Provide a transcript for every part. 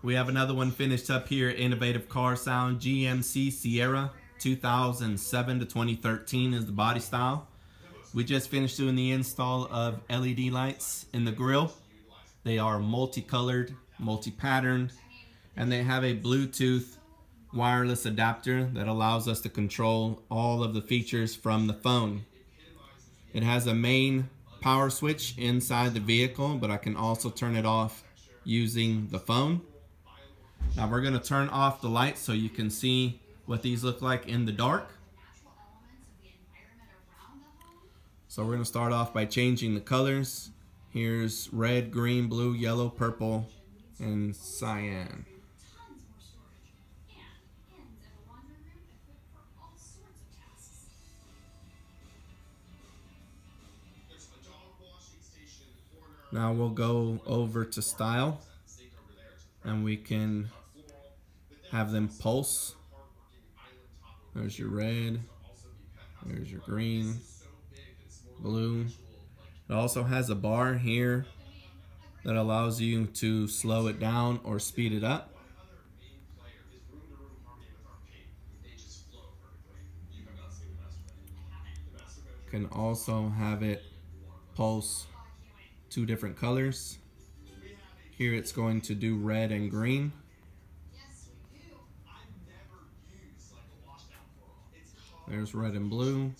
We have another one finished up here, Innovative Car Sound, GMC Sierra 2007 to 2013 is the body style. We just finished doing the install of LED lights in the grille. They are multicolored, multi-patterned, and they have a Bluetooth wireless adapter that allows us to control all of the features from the phone. It has a main power switch inside the vehicle, but I can also turn it off using the phone. Now we're going to turn off the lights so you can see what these look like in the dark. So we're going to start off by changing the colors. Here's red, green, blue, yellow, purple, and cyan. Now we'll go over to style, and we can have them pulse. There's your red, there's your green, blue. It also has a bar here that allows you to slow it down or speed it up. You can also have it pulse two different colors. Here it's going to do red and green. There's red and blue,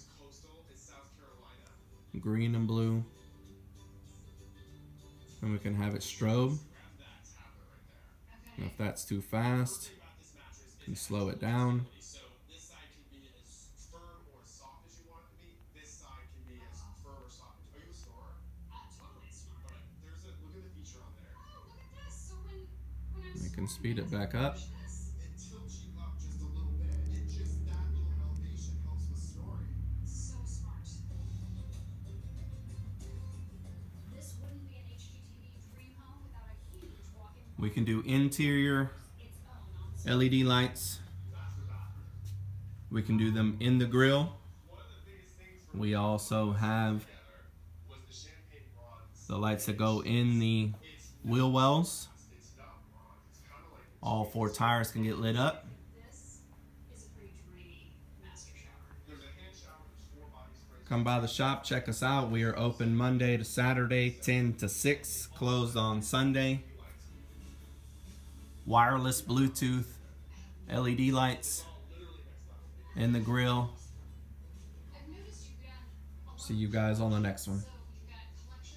green and blue, and we can have it strobe. And if that's too fast, you can slow it down. We can speed it back up. We can do interior LED lights. We can do them in the grille. We also have the lights that go in the wheel wells. All four tires can get lit up. Come by the shop, check us out. We are open Monday to Saturday, 10 to 6, closed on Sunday. Wireless Bluetooth LED lights in the grille. See you guys on the next one.